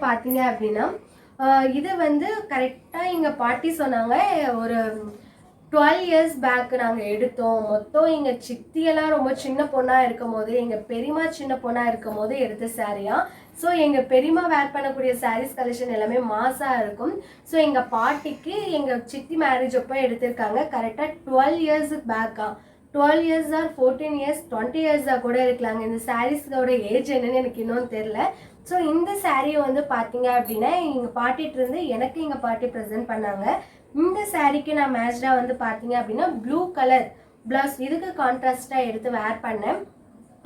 பார்த்தீங்க அப்படின்னா இது வந்து கரெக்டாக எங்கள் பாட்டி சொன்னாங்க ஒரு 12 இயர்ஸ் பேக் நாங்கள் எடுத்தோம். மொத்தம் எங்கள் சித்தியெல்லாம் ரொம்ப சின்ன பொண்ணாக இருக்கும் போது, எங்கள் பெரியம்மா சின்ன பொண்ணாக இருக்கும் போது எடுத்த சாரியா. ஸோ எங்கள் பெரியம்மா வேர் பண்ணக்கூடிய சாரீஸ் கலெக்ஷன் எல்லாமே மாசாக இருக்கும். ஸோ எங்கள் பாட்டிக்கு எங்கள் சித்தி மேரேஜ் அப்போ எடுத்திருக்காங்க. கரெக்டாக 12 இயர்ஸுக்கு பேக்கா. 12 இயர்ஸ் ஆர் 14 இயர்ஸ் 20 இயர்ஸாக கூட இருக்கலாங்க. இந்த சாரீஸோட ஏஜ் என்னன்னு எனக்கு இன்னும் தெரில. ஸோ இந்த சாரியை வந்து பார்த்தீங்க அப்படின்னா எங்கள் பாட்டிகிட்ட இருந்து எனக்கு எங்கள் பாட்டி ப்ரெசென்ட் பண்ணாங்க. இந்த சாரிக்கு நான் மேட்ச்டாக வந்து பார்த்தீங்க அப்படின்னா ப்ளூ கலர் ப்ளவுஸ் இதுக்கு கான்ட்ராஸ்டாக எடுத்து வேர் பண்ணேன்.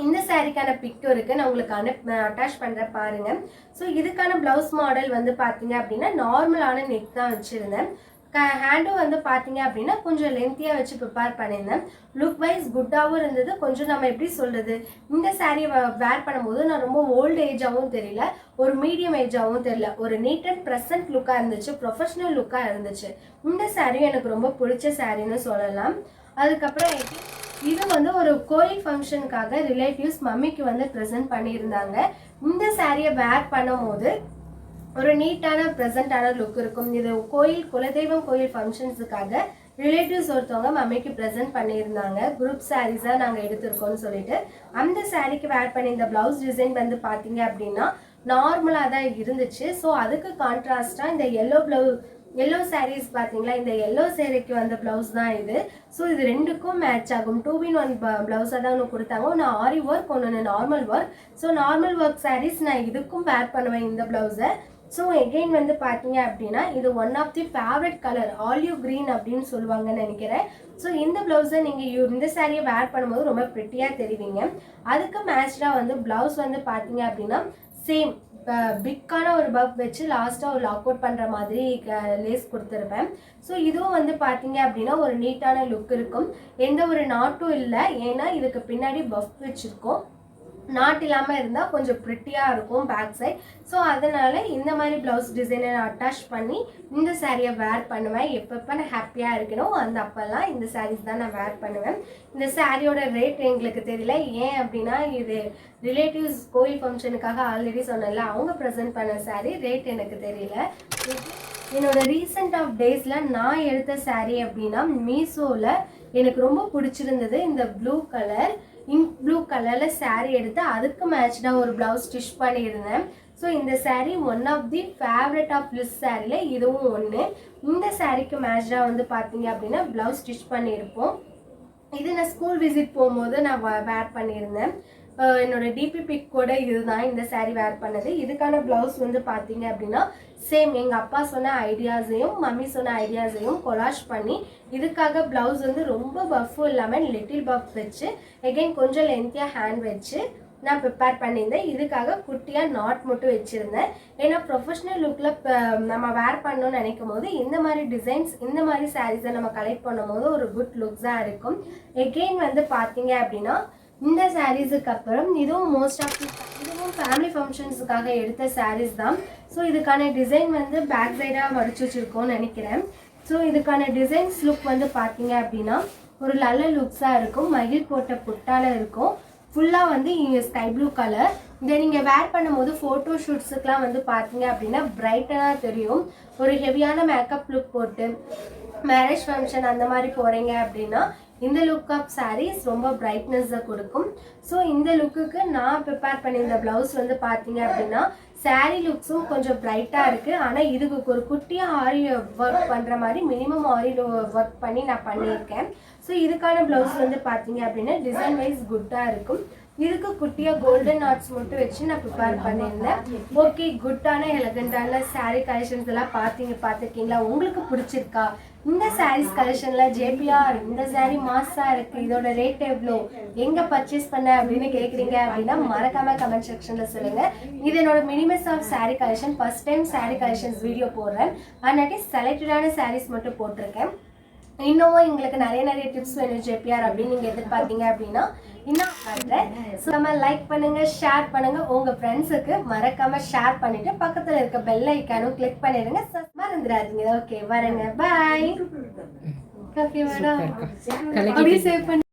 இந்த சாரிக்கான பிக்கும் இருக்குது, நான் உங்களுக்கு அட்டாச் பண்ணுறேன் பாருங்கள். ஸோ இதுக்கான ப்ளவுஸ் மாடல் வந்து பார்த்தீங்க அப்படின்னா நார்மலான நெக் தான் வச்சுருந்தேன். ஹேண்டும் வந்து பார்த்தீங்க அப்படின்னா கொஞ்சம் லென்த்தியாக வச்சு ப்ரிப்பேர் பண்ணியிருந்தேன். லுக் வைஸ் குட்டாகவும் இருந்தது. கொஞ்சம் நம்ம எப்படி சொல்கிறது, இந்த சாரியை வேர் பண்ணும்போது நான் ரொம்ப ஓல்டு ஏஜாகவும் தெரியல, ஒரு மீடியம் ஏஜாகவும் தெரியல, ஒரு நீட் அண்ட் ப்ரெசன்ட் லுக்காக இருந்துச்சு, ப்ரொஃபஷ்னல் லுக்காக இருந்துச்சு. இந்த சாரியும் எனக்கு ரொம்ப பிடிச்ச சாரின்னு சொல்லலாம். அதுக்கப்புறம் இது வந்து ஒரு கோயில் ஃபங்க்ஷனுக்காக ரிலேட்டிவ்ஸ் மம்மிக்கு வந்து ப்ரெசென்ட் பண்ணியிருந்தாங்க. இந்த சாரியை வேர் பண்ணும் போது ஒரு நீட்டான ப்ரெசென்டான லுக் இருக்கும். இது கோயில் குலதெய்வம் கோயில் ஃபங்க்ஷன்ஸுக்காக ரிலேட்டிவ்ஸ் ஒருத்தவங்க மம்மிக்கு ப்ரெசென்ட் பண்ணியிருந்தாங்க. குரூப் சாரீஸாக நாங்கள் எடுத்திருக்கோம்னு சொல்லிட்டு அந்த சாரீக்கு வேர் பண்ணி இந்த ப்ளவுஸ் டிசைன் வந்து பார்த்தீங்க அப்படின்னா நார்மலாக தான் இருந்துச்சு. ஸோ அதுக்கு கான்ட்ராஸ்டாக இந்த எல்லோ சாரீஸ் பார்த்தீங்களா, இந்த எல்லோ சேரீக்கு வந்த ப்ளவுஸ் தான் இது. ஸோ இது ரெண்டுக்கும் மேட்ச் ஆகும். 2-in-1 ப்ளவுஸாக தான் ஒன்று கொடுத்தாங்க. ஒன்று ஆரி ஒர்க், ஒன்று normal work. So normal work saris நான் இதுக்கும் வேர் பண்ணுவேன் இந்த ப்ளவுஸை. ஸோ எகெயின் வந்து பார்த்தீங்க அப்படின்னா இது one of the favourite colour olive green அப்படின்னு சொல்லுவாங்கன்னு நினைக்கிறேன். ஸோ இந்த ப்ளவுஸை நீங்கள் இந்த சாரியை வேர் பண்ணும்போது ரொம்ப ப்ரிட்டியாக தெரிவிங்க. அதுக்கு மேட்ச்டாக வந்து ப்ளவுஸ் வந்து பார்த்தீங்க அப்படின்னா சேம் பிக்கான ஒரு பஃப் வச்சு லாஸ்ட்டாக ஒரு லாக் அவுட் பண்ணுற மாதிரி லேஸ் கொடுத்துருப்பேன். ஸோ இதுவும் வந்து பார்த்தீங்க அப்படின்னா ஒரு நீட்டான லுக் இருக்கும். எந்த ஒரு நாட்டும் இல்லை, ஏன்னா இதுக்கு பின்னாடி பஃப் வச்சுருக்கோம். நாட் இல்லாமல் இருந்தால் கொஞ்சம் ப்ரிட்டியாக இருக்கும் பேக் சைட். ஸோ அதனால் இந்த மாதிரி ப்ளவுஸ் டிசைனை நான் அட்டாச் பண்ணி இந்த சாரியை வேர் பண்ணுவேன். எப்பப்போ நான் ஹாப்பியாக இருக்கணும் அந்த அப்போல்லாம் இந்த சாரீஸ் தான் நான் வேர் பண்ணுவேன். இந்த சாரியோட ரேட் எங்களுக்கு தெரியல. ஏன் அப்படின்னா இது ரிலேட்டிவ்ஸ் கோயில் ஃபங்க்ஷனுக்காக ஆல்ரெடி சொன்னல, அவங்க ப்ரெசென்ட் பண்ண சாரீ, ரேட் எனக்கு தெரியல. என்னோட ரீசெண்ட் ஆஃப் டேஸில் நான் எடுத்த சாரீ அப்படின்னா மீஷோவில் எனக்கு ரொம்ப பிடிச்சிருந்தது இந்த ப்ளூ கலர் இங்க் ப்ளூ கலரில் சாரீ எடுத்து அதுக்கு மேட்ச்டாக ஒரு ப்ளவுஸ் ஸ்டிச் பண்ணியிருந்தேன். ஸோ இந்த sari one of the favourite of list சாரியில் இதுவும் ஒன்று. இந்த சாரீக்கு மேட்ச்டாக வந்து பார்த்தீங்க அப்படின்னா ப்ளவுஸ் ஸ்டிச் பண்ணியிருப்போம். இது நான் ஸ்கூல் விசிட் போகும்போது நான் வேர் பண்ணியிருந்தேன். என்னோட டிபி பிக் கூட இதுதான் இந்த சாரீ வேர் பண்ணது. இதுக்கான ப்ளவுஸ் வந்து பார்த்தீங்க அப்படின்னா சேம் எங்கள் அப்பா சொன்ன ஐடியாஸையும் மம்மி சொன்ன ஐடியாஸையும் கொலாஷ் பண்ணி இதுக்காக ப்ளவுஸ் வந்து ரொம்ப பஃப்பும் இல்லாமல் லிட்டில் பஃப் வச்சு எகெயின் கொஞ்சம் லென்த்தியாக ஹேண்ட் வச்சு நான் ப்ரிப்பேர் பண்ணியிருந்தேன். இதுக்காக குட்டியாக நாட் மட்டும் வச்சுருந்தேன். ஏன்னா ப்ரொஃபஷ்னல் லுக்கில் நம்ம வேர் பண்ணணும்னு நினைக்கும் போது இந்த மாதிரி டிசைன்ஸ் இந்த மாதிரி சாரீஸை நம்ம கலெக்ட் பண்ணும் போது ஒரு குட் லுக்ஸாக இருக்கும். எகெயின் வந்து பார்த்தீங்க அப்படின்னா இந்த சாரீஸுக்கு அப்புறம் இதுவும் இதுவும் ஃபேமிலி ஃபங்க்ஷன்ஸுக்காக எடுத்த சாரீஸ் தான். ஸோ இதுக்கான டிசைன் வந்து பேக் சைடாக மடிச்சு வச்சுருக்கோன்னு நினைக்கிறேன். ஸோ இதுக்கான டிசைன்ஸ் லுக் வந்து பார்த்தீங்க அப்படின்னா ஒரு நல்ல லுக்ஸாக இருக்கும். மயில் போட்ட புட்டால இருக்கும். ஃபுல்லாக வந்து இங்கே ஸ்கை ப்ளூ கலர். இதை நீங்கள் வேர் பண்ணும்போது ஃபோட்டோ ஷூட்ஸுக்கெலாம் வந்து பார்த்தீங்க அப்படின்னா பிரைட்டனாக தெரியும். ஒரு ஹெவியான மேக்கப் லுக் போட்டு மேரேஜ் ஃபங்க்ஷன் அந்த மாதிரி போகிறீங்க அப்படின்னா இந்த லுக் ஆஃப் சாரீஸ் ரொம்ப பிரைட்னஸை கொடுக்கும். ஸோ இந்த லுக்குக்கு நான் ப்ரிப்பேர் பண்ணியிருந்த ப்ளவுஸ் வந்து பார்த்தீங்க அப்படின்னா சாரீ லுக்ஸும் கொஞ்சம் பிரைட்டாக இருக்குது. ஆனால் இதுக்கு ஒரு குட்டியாக ஆரி ஒர்க் பண்ணுற மாதிரி மினிமம் ஆரி ஒர்க் பண்ணி நான் பண்ணியிருக்கேன். ஸோ இதுக்கான ப்ளவுஸ் வந்து பார்த்தீங்க அப்படின்னா டிசைன் வைஸ் குட்டாக இருக்கும். இதுக்கு குட்டியாக கோல்டன் நாட்ஸ் மட்டும் வச்சு நான் ப்ரிப்பேர் பண்ணியிருந்தேன். ஓகே, குட்டான எலகண்டான சாரீ கலெக்ஷன்ஸ் எல்லாம் பார்த்துருக்கீங்களா? உங்களுக்கு பிடிச்சிருக்கா? இந்த சாரீஸ் கலெக்ஷனில் ஜேபிஆர் இந்த சாரீ மாஸாக இருக்குது, இதோட ரேட் எவ்வளோ, எங்கே பர்ச்சேஸ் பண்ண அப்படின்னு கேட்குறீங்க அப்படின்னா மறக்காமல் கமெண்ட் செக்ஷனில் சொல்லுங்கள். இது என்னோட மினிமஸ் of sari collection. First time sari collections video போடுறேன். அதனாட்டி செலக்டடான சாரீஸ் மட்டும் போட்டிருக்கேன். இன்னும் எங்களுக்கு நிறைய டிப்ஸ் வேணும் ஜேபிஆர் அப்படின்னு நீங்கள் எதிர்பார்த்தீங்க அப்படின்னா இன்னும் பண்ணுறேன். ஸோ நம்ம லைக் பண்ணுங்கள், ஷேர் பண்ணுங்கள், உங்கள் ஃப்ரெண்ட்ஸுக்கு மறக்காமல் ஷேர் பண்ணிவிட்டு பக்கத்தில் இருக்க பெல் ஐக்கானும் கிளிக் பண்ணிடுங்க. மறந்துடாதீங்க. ஓகே, வரேங்க, பாய். ஓகே மேடம், அப்படியே சேவ் பண்ணி